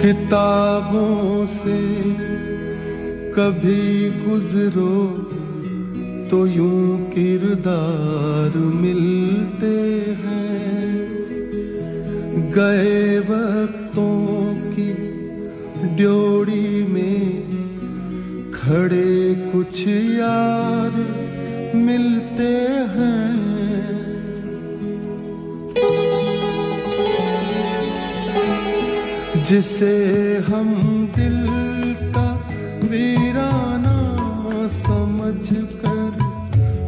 किताबों से कभी गुजरो तो यूं किरदार मिलते हैं, गए वक्तों की ड्योढ़ी में खड़े कुछ यार मिलते हैं। जिसे हम दिल का वीराना समझकर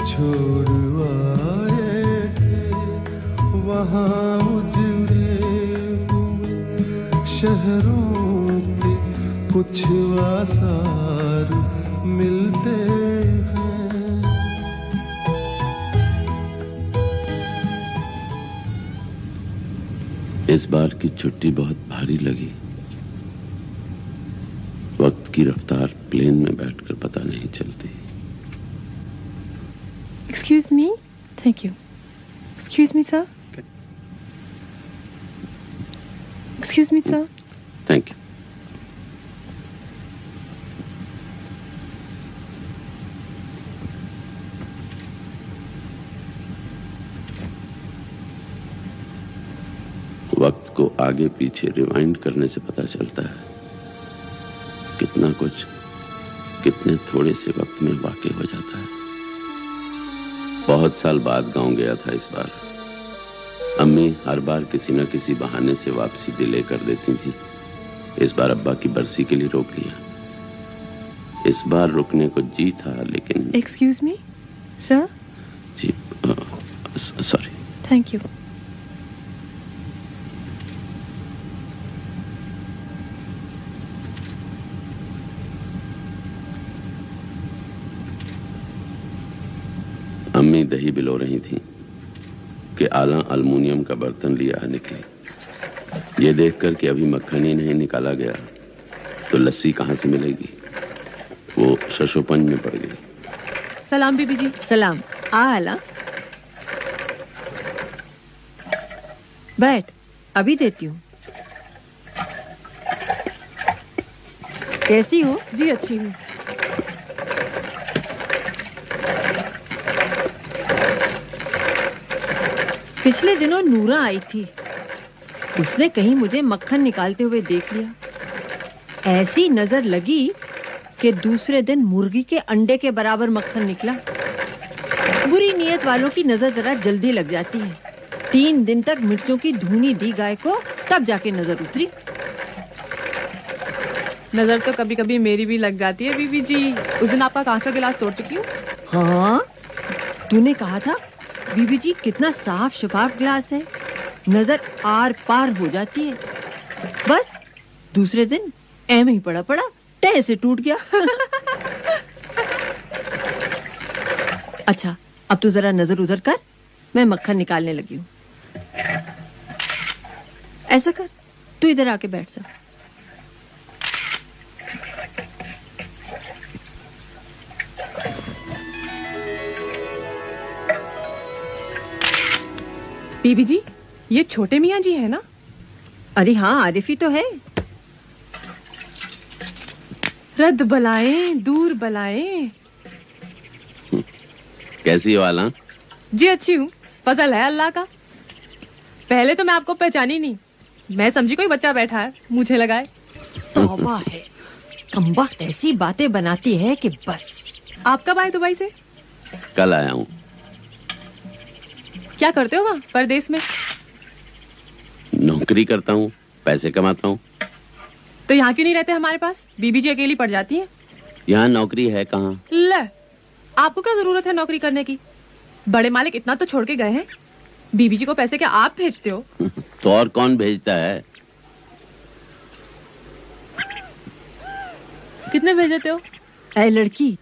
छोड़ आए थे, वहाँ उजड़े हुए शहरों के कुछ आसार मिलते हैं। इस बार की छुट्टी बहुत भारी लगी। वक्त की रफ्तार प्लेन में बैठकर पता नहीं चलती। Excuse me? Thank you. Excuse me, sir? Excuse me, sir? Thank you. वक्त को आगे पीछे रिवाइंड करने से पता चलता है कितना कुछ कितने थोड़े से वक्त में वाक़ई हो जाता है। बहुत साल बाद गांव गया था इस बार। अम्मी हर बार किसी न किसी बहाने से वापसी डिले कर देती थी। इस बार अब्बा की बरसी के लिए रोक लिया। इस बार रुकने को जी था लेकिन। Excuse me, sir? जी सॉरी। Thank you. अम्मी दही बिलो रही थी कि आला अल्मुनियम का बर्तन लिया निकली। ये देखकर कि अभी मक्खन ही नहीं निकाला गया तो लस्सी कहाँ से मिलेगी, वो शशोपंज में पड़ गई। सलाम बीबी जी। सलाम। आला बैठ, अभी देती हूँ। कैसी हो? जी अच्छी हूँ। पिछले दिनों नूरा आई थी, उसने कहीं मुझे मक्खन निकालते हुए देख लिया। ऐसी नजर लगी कि दूसरे दिन मुर्गी के अंडे के बराबर मक्खन निकला। बुरी नीयत वालों की नजर जरा जल्दी लग जाती है। 3 दिन तक मिर्चों की धुनी दी गाय को, तब जाके नजर उतरी। नजर तो कभी कभी मेरी भी लग जाती है बीबी जी। उस दिन आपका कांच का गिलास तोड़ चुकी हूँ। हाँ, तूने कहा था बीबी जी कितना साफ शफाफ ग्लास है, नजर आर पार हो जाती है। बस दूसरे दिन ऐम ही पड़ा पड़ा टह से टूट गया। अच्छा, अब तू जरा नजर उधर कर, मैं मक्खन निकालने लगी हूँ। ऐसा कर, तू इधर आके बैठ जा। बीबी जी, ये छोटे मियाँ जी है ना? अरे हाँ, आरिफी तो है। रद्द बलाएं दूर बलाएं। कैसी हो आला? जी अच्छी हूँ, फजल है अल्लाह का। पहले तो मैं आपको पहचानी नहीं, मैं समझी कोई बच्चा बैठा है मुझे लगाए। तौबा है, कमबख्त ऐसी बातें बनाती है कि बस। आप कब आए दुबई से? कल आया हूँ। क्या करते हो वहाँ परदेश में? नौकरी करता हूँ, पैसे कमाता हूँ। तो यहाँ क्यों नहीं रहते हमारे पास? बीबी जी अकेली पड़ जाती है। यहाँ नौकरी है कहाँ? ले, आपको क्या जरूरत है नौकरी करने की? बड़े मालिक इतना तो छोड़ के गए हैं। बीबी जी को पैसे क्या आप भेजते हो? तो और कौन भेजता है? कितने भेज देते हो? ऐ लड़की,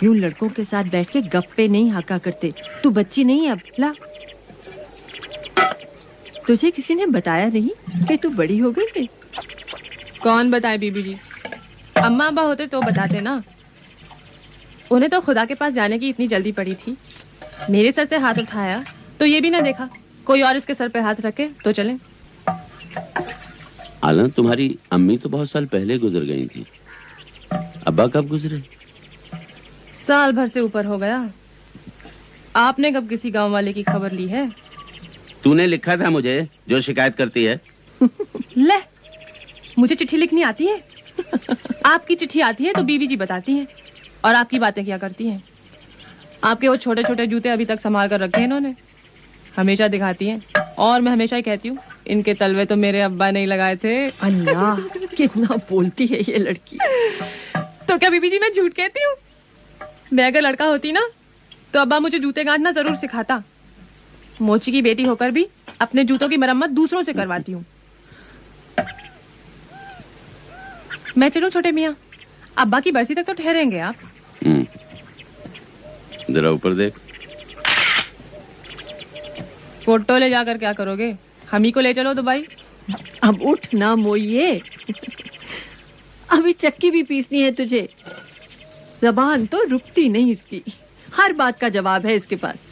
यूं लड़कों के साथ बैठ के गप्पे नहीं हाका करते। तू बच्ची नहीं अब, ला। तुझे किसी ने बताया नहीं कि तू बड़ी हो गई है? कौन बताए बीबी जी? अम्मा अब्बा होते तो बताते ना। उन्हें तो खुदा के पास जाने की इतनी जल्दी पड़ी थी। मेरे सर से हाथ उठाया तो ये भी ना देखा कोई और इसके सर पे हाथ रखे तो चले। आला, तुम्हारी अम्मी तो बहुत साल पहले गुजर गई थी। अब्बा कब गुजरे? साल भर से ऊपर हो गया। आपने कब किसी गांव वाले की खबर ली है? तूने लिखा था मुझे, जो शिकायत करती है। ले, मुझे चिट्ठी लिखनी आती है? आपकी चिट्ठी आती है तो बीवी जी बताती हैं, और आपकी बातें क्या करती हैं। आपके वो छोटे छोटे जूते अभी तक संभाल कर रखे हैं इन्होंने, हमेशा दिखाती हैं। और मैं हमेशा ही कहती हूँ, इनके तलवे तो मेरे अब्बा नहीं लगाए थे। अल्लाह, कितना बोलती है ये लड़की। तो क्या बीबी जी मैं झूठ कहती हूँ? मैं अगर लड़का होती ना तो अब्बा मुझे जूते गांठना जरूर सिखाता। मोची की बेटी होकर भी अपने जूतों की मरम्मत दूसरों से करवाती हूँ। मैं चलूं छोटे मियाँ? अब्बा की बरसी तक तो ठहरेंगे आप। जरा ऊपर देख। फोटो ले जाकर क्या करोगे? हम ही को ले चलो दुबई। अब उठ ना मोइये। अभी चक्की भी पीसनी है तुझे। जबान तो रुकती नहीं इसकी, हर बात का जवाब है इसके पास।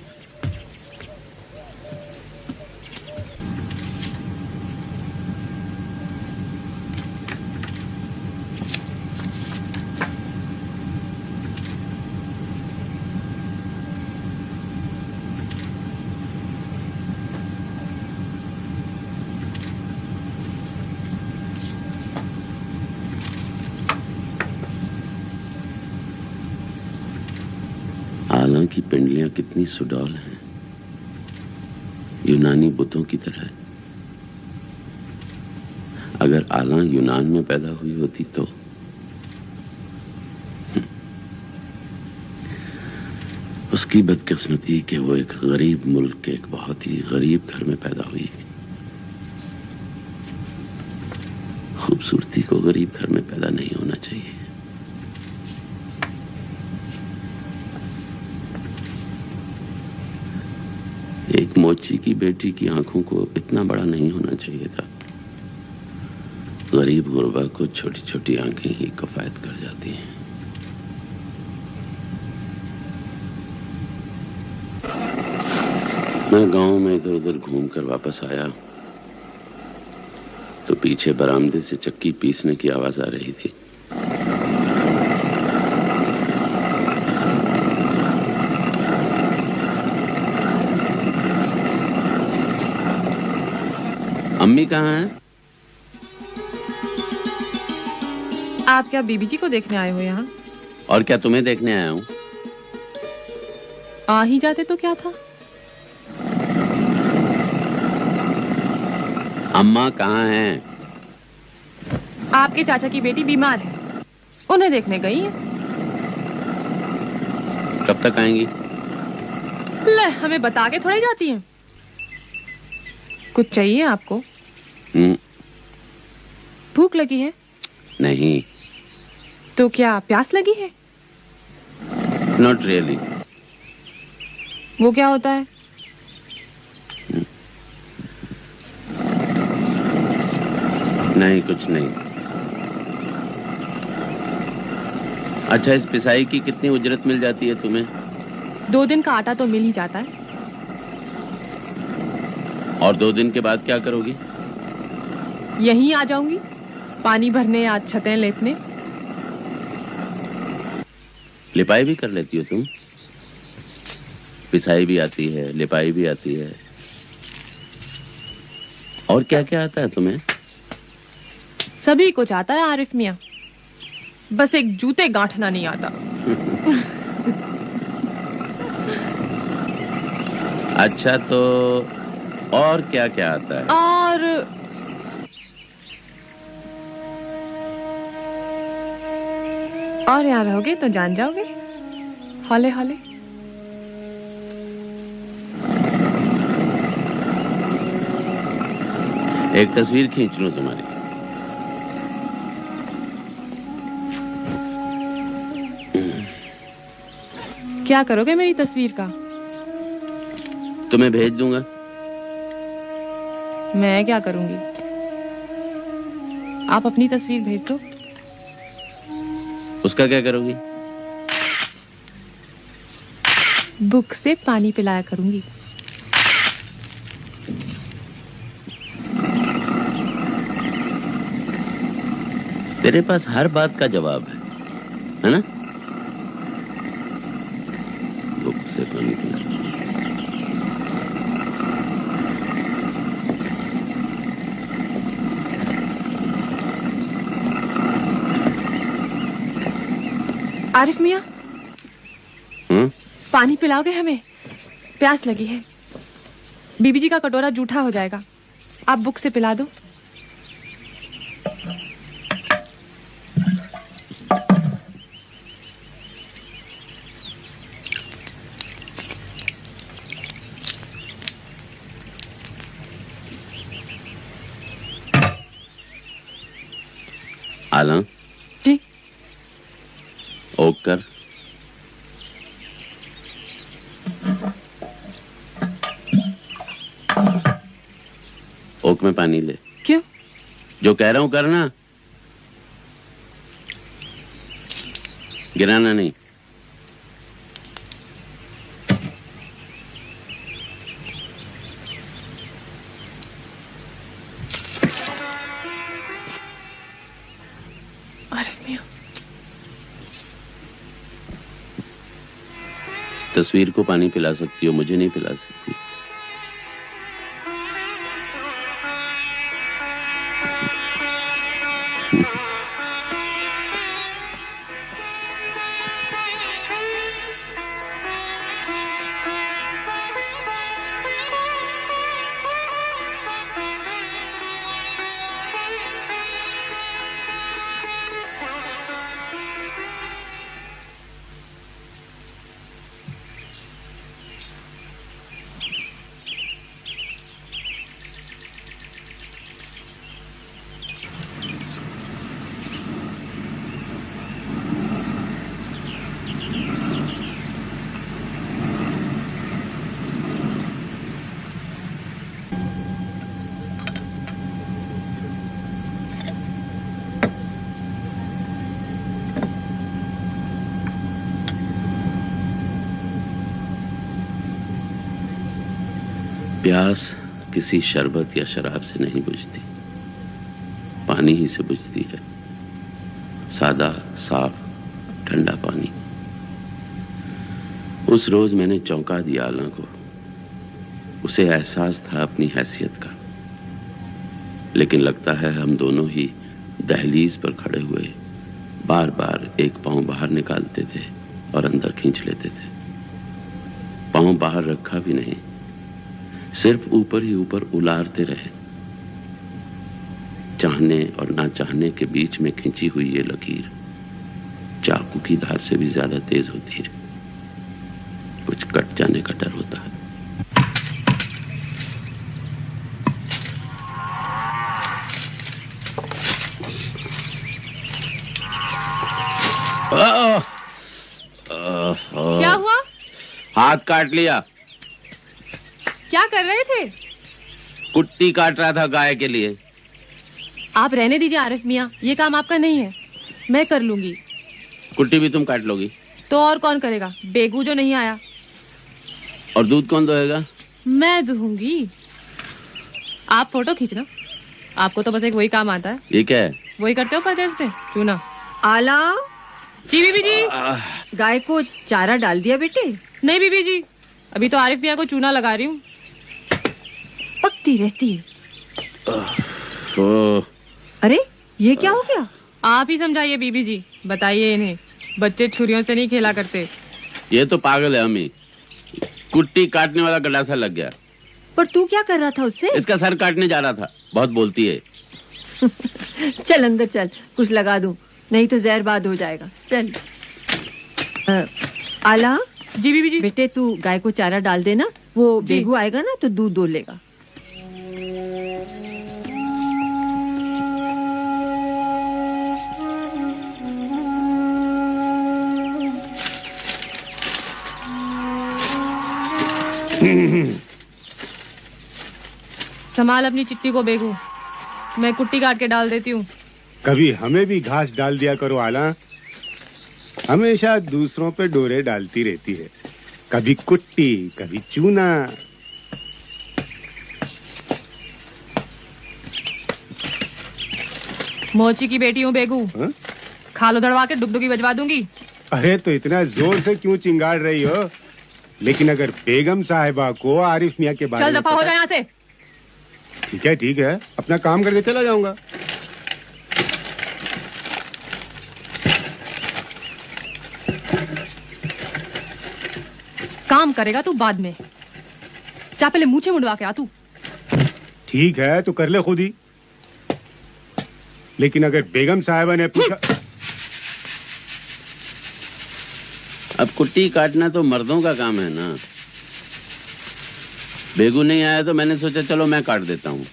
आला की पिंडलियां कितनी सुडौल हैं, यूनानी बुतों की तरह। अगर आला यूनान में पैदा हुई होती तो उसकी बदकिस्मती कि वो एक गरीब मुल्क के एक बहुत ही गरीब घर में पैदा हुई। खूबसूरती को गरीब घर में पैदा नहीं होना चाहिए। एक मोची की बेटी की आंखों को इतना बड़ा नहीं होना चाहिए था। गरीब गुरबा को छोटी छोटी आंखें ही किफायत कर जाती हैं। मैं गांव में इधर उधर घूमकर वापस आया तो पीछे बरामदे से चक्की पीसने की आवाज आ रही थी। अम्मी कहाँ हैं? आप क्या बीबी जी को देखने आए हो यहाँ? और क्या तुम्हें देखने आया हूँ। आ ही जाते तो क्या था। अम्मा कहाँ हैं? आपके चाचा की बेटी बीमार है, उन्हें देखने गई है। कब तक आएंगी? ले, हमें बता के थोड़ी जाती हैं। कुछ चाहिए आपको? भूख लगी है? नहीं। तो क्या प्यास लगी है? Not really. वो क्या होता है? नहीं, कुछ नहीं। अच्छा, इस पिसाई की कितनी उजरत मिल जाती है तुम्हें? 2 दिन का आटा तो मिल ही जाता है। और 2 दिन के बाद क्या करोगी? यहीं आ जाऊंगी, पानी भरने या छतें लेपने। लिपाई भी कर लेती हो तुम? पिसाई भी आती है, लिपाई भी आती है, और क्या क्या आता है तुम्हें? सभी कुछ आता है आरिफ मियाँ, बस एक जूते गांठना नहीं आता। अच्छा, तो और क्या क्या आता है? और यहाँ रहोगे तो जान जाओगे, हौले हौले। एक तस्वीर खींच लूं तुम्हारी। क्या करोगे मेरी तस्वीर का? तुम्हें भेज दूंगा। मैं क्या करूंगी? आप अपनी तस्वीर भेज दो। उसका क्या करोगी? बुक से पानी पिलाया करूंगी। तेरे पास हर बात का जवाब है ना? बुक से पानी पिला। आरिफ मियाँ, पानी पिलाओगे हमें? प्यास लगी है। बीबी जी का कटोरा जूठा हो जाएगा, आप बुक से पिला दो। आला जी। ओक कर। ओक में पानी ले। क्यों? जो कह रहा हूं करना, गिराना नहीं। आरिफ मियाँ, तस्वीर को पानी पिला सकती हो, मुझे नहीं पिला सकती। प्यास किसी शरबत या शराब से नहीं बुझती, पानी ही से बुझती है। सादा, साफ, ठंडा पानी। उस रोज मैंने चौंका दिया आला को। उसे एहसास था अपनी हैसियत का, लेकिन लगता है हम दोनों ही दहलीज पर खड़े हुए बार बार एक पांव बाहर निकालते थे और अंदर खींच लेते थे। पांव बाहर रखा भी नहीं, सिर्फ ऊपर ही ऊपर उलारते रहे। चाहने और ना चाहने के बीच में खींची हुई ये लकीर चाकू की धार से भी ज्यादा तेज होती है। कुछ कट जाने का डर होता है। क्या हुआ? हाथ काट लिया। क्या कर रहे थे? कुट्टी काट रहा था गाय के लिए। आप रहने दीजिए आरिफ मियाँ, ये काम आपका नहीं है, मैं कर लूंगी। कुट्टी भी तुम काट लोगी? तो और कौन करेगा? बेगू जो नहीं आया। और दूध कौन दोहेगा? मैं दूंगी। आप फोटो खींचना, आपको तो बस एक वही काम आता है। ये क्या है? वही करते हो परदेश में, चूना। आला। जी बीबी जी। गाय को चारा डाल दिया बेटे? नहीं बीबी जी, अभी तो आरिफ मियाँ को चूना लगा रही हूँ। पकती रहती है। अरे ये क्या हो गया? आप ही समझाइए बीबी जी, बताइए इन्हें। बच्चे छुरियों से नहीं खेला करते। ये तो पागल है अम्मी, कुट्टी काटने वाला गंडासा लग गया। पर तू क्या कर रहा था उससे? इसका सर काटने जा रहा था, बहुत बोलती है। चल अंदर चल, कुछ लगा दूं, नहीं तो जहरबाद हो जाएगा। चल। आला। जी बीबी जी। बेटे तू गाय को चारा डाल देना, वो बेगू आएगा ना तो दूध दो लेगा। संभाल अपनी चिट्ठी को बेगू, मैं कुट्टी काट के डाल देती हूँ। कभी हमें भी घास डाल दिया करो आला, हमेशा दूसरों पे डोरे डालती रहती है। कभी कुट्टी, कभी चूना। मोची की बेटी हूँ बेगू। हाँ? खालो दड़वा के डुगडुगी बजवा दूंगी। अरे तो इतना जोर से क्यों चिंगाड़ रही हो? लेकिन अगर बेगम साहिबा को आरिफ मियाँ के बारे चल में दफा हो जाए यहाँ से। ठीक है, अपना काम करके चला जाऊंगा। काम करेगा तू बाद में। जा पहले मूछे मुंडवा के आ तू। ठीक है, तो कर ले खुद ही। लेकिन अगर बेगम साहिबा ने पूछा। अब कुट्टी काटना तो मर्दों का काम है ना। बेगू नहीं आया तो मैंने सोचा चलो मैं काट देता हूँ।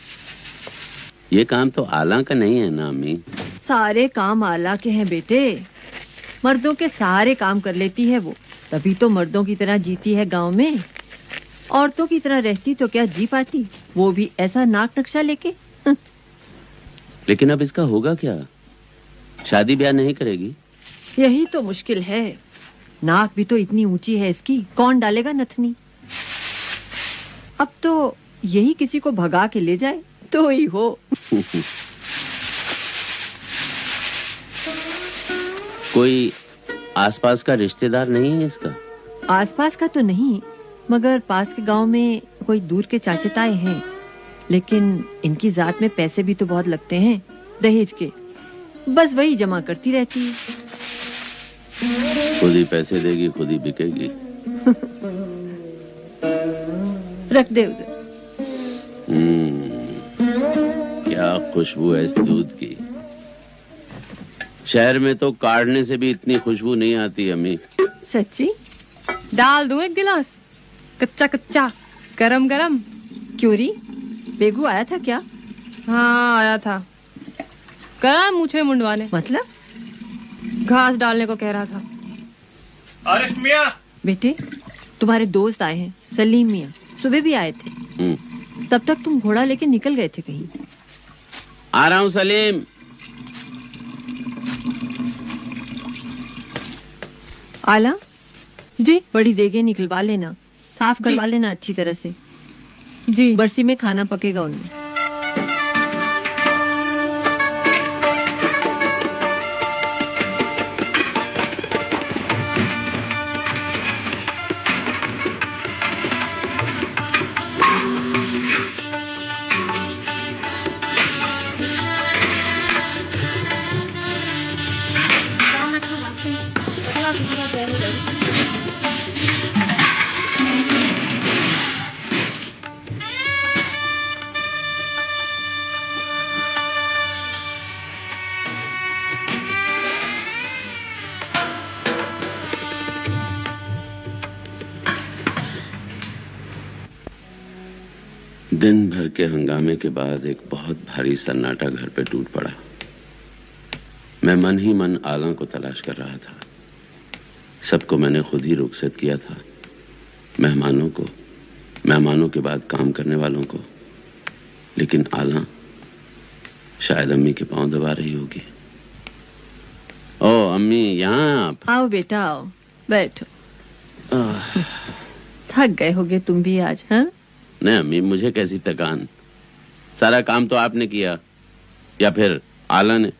ये काम तो आला का नहीं है ना अम्मी। सारे काम आला के हैं बेटे। मर्दों के सारे काम कर लेती है वो, तभी तो मर्दों की तरह जीती है गांव में। औरतों की तरह रहती तो क्या जी पाती, वो भी ऐसा नाक नक्शा लेके। लेकिन अब इसका होगा क्या? शादी ब्याह नहीं करेगी? यही तो मुश्किल है। नाक भी तो इतनी ऊंची है इसकी, कौन डालेगा नथनी? अब तो यही किसी को भगा के ले जाए तो ही हो। कोई आसपास का रिश्तेदार नहीं है इसका? आसपास का तो नहीं, मगर पास के गांव में कोई दूर के चाचे ताए हैं। लेकिन इनकी जात में पैसे भी तो बहुत लगते हैं दहेज के, बस वही जमा करती रहती है। खुद ही पैसे देगी, खुद ही बिकेगी। रख दे उधर। क्या खुशबू है इस दूध की। शहर में तो काढ़ने से भी इतनी खुशबू नहीं आती अम्मी। सच्ची? डाल दूं एक गिलास? कच्चा कच्चा, गरम गरम। क्यों री, बेगू आया था क्या? हाँ आया था। कल मुझे मुंडवाने, मतलब? घास डालने को कह रहा था। आरिफ मियाँ। बेटे, तुम्हारे दोस्त आए हैं, सलीम मियाँ, सुबह भी आए थे। तब तक तुम घोड़ा लेके निकल गए थे कहीं। आ रहा हूँ सलीम। आला जी बड़ी देगे निकलवा लेना, साफ करवा लेना अच्छी तरह से। जी। बरसी में खाना पकेगा उनमें। दिन भर के हंगामे के बाद एक बहुत भारी सन्नाटा घर पे टूट पड़ा। मैं मन ही मन आला को तलाश कर रहा था। सबको मैंने खुद ही रुखसत किया था, मेहमानों को, मेहमानों के बाद काम करने वालों को। लेकिन आला शायद अम्मी के पांव दबा रही होगी। ओ अम्मी, यहाँ आप। आओ बेटा आओ, बैठो। थक गए होगे तुम भी आज, हाँ? नहीं अम्मी, मुझे कैसी थकान। सारा काम तो आपने किया या फिर आला ने?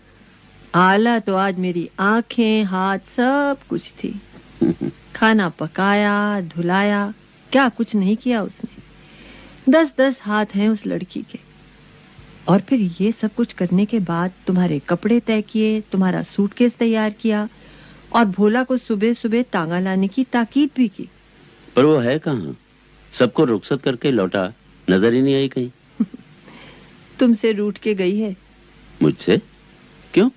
आला तो आज मेरी आंखें हाथ सब कुछ थी। खाना पकाया, धुलाया, क्या कुछ नहीं किया उसने। 10-10 हाथ हैं उस लड़की के। और फिर ये सब कुछ करने के बाद तुम्हारे कपड़े तय किए, तुम्हारा सूटकेस तैयार किया और भोला को सुबह सुबह तांगा लाने की ताकीद भी की। पर वो है कहाँ? सबको रुखसत करके लौटा, नजर ही नहीं आई कहीं। तुमसे रूठ के गई है। मुझसे? क्यों?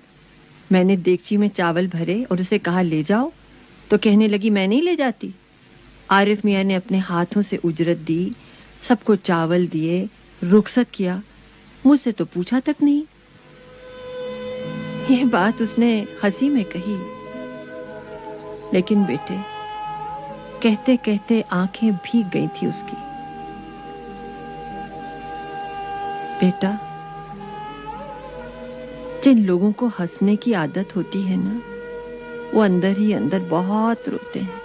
मैंने देगची में चावल भरे और उसे कहा ले जाओ, तो कहने लगी मैं नहीं ले जाती। आरिफ मियाँ ने अपने हाथों से उजरत दी, सबको चावल दिए, रुखसत किया, मुझसे तो पूछा तक नहीं। ये बात उसने हंसी में कही, लेकिन बेटे कहते कहते आंखें भीग गई थी उसकी। बेटा, जिन लोगों को हंसने की आदत होती है ना, वो अंदर ही अंदर बहुत रोते हैं।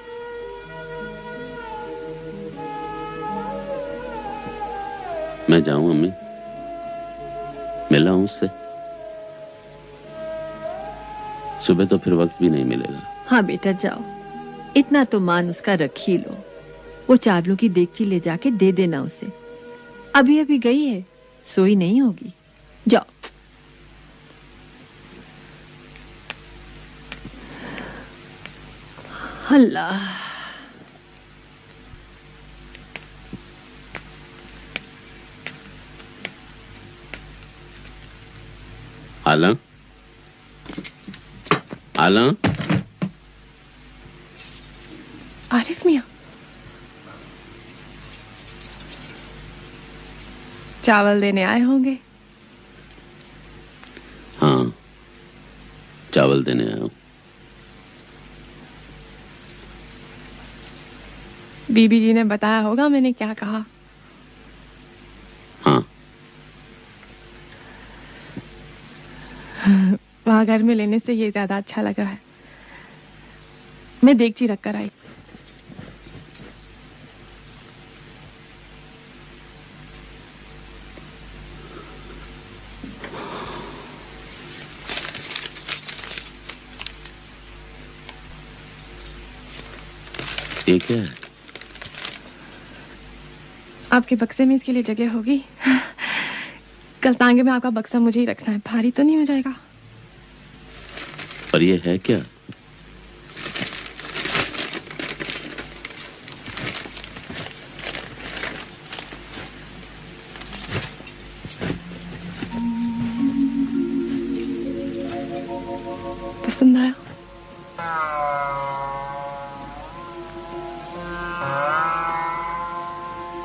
मैं जाऊं अम्मी? मिला हूं उससे? सुबह तो फिर वक्त भी नहीं मिलेगा। हाँ बेटा जाओ, इतना तो मान उसका रख ही लो। वो चावलों की देगची ले जाके दे देना उसे। अभी अभी गई है, सोई नहीं होगी। जाओ। अल्लाह। आला, आला। आरिफ मियाँ, चावल देने आए होंगे। हाँ, चावल देने आया हूँ। बीबी जी ने बताया होगा मैंने क्या कहा। हाँ। वहां घर में लेने से ये ज्यादा अच्छा लग रहा है। मैं देगची रख कर आई। ये क्या है? आपके बक्से में इसके लिए जगह होगी। कल तांगे में आपका बक्सा मुझे ही रखना है, भारी तो नहीं हो जाएगा? और ये है क्या? पसंद आया?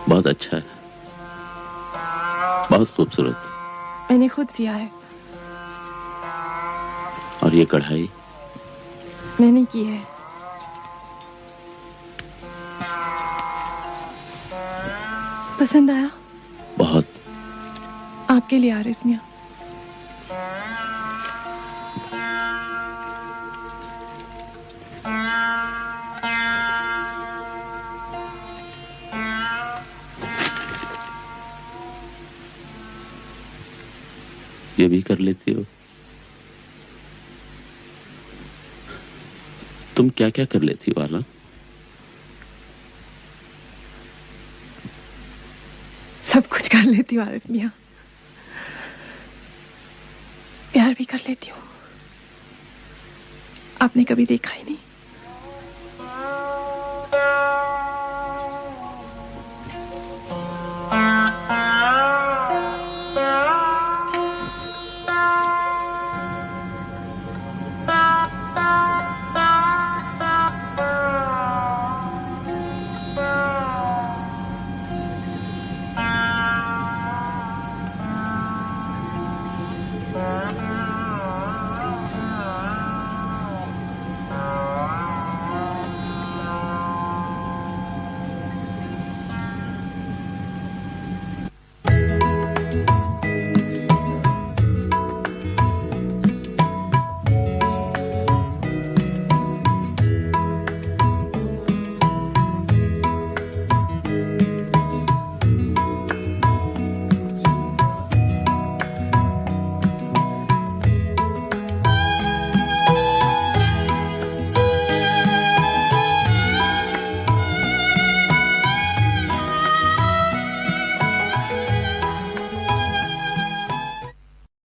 बहुत अच्छा है, बहुत खूबसूरत। मैंने खुद सिया है। और ये कढ़ाई? मैंने की है। पसंद आया? बहुत। आपके लिए आरिफ मियाँ। ये भी कर लेती हो? तुम क्या क्या कर लेती हो आला? सब कुछ कर लेती हूँ आरिफ मियाँ। प्यार भी कर लेती हूँ। आपने कभी देखा ही नहीं।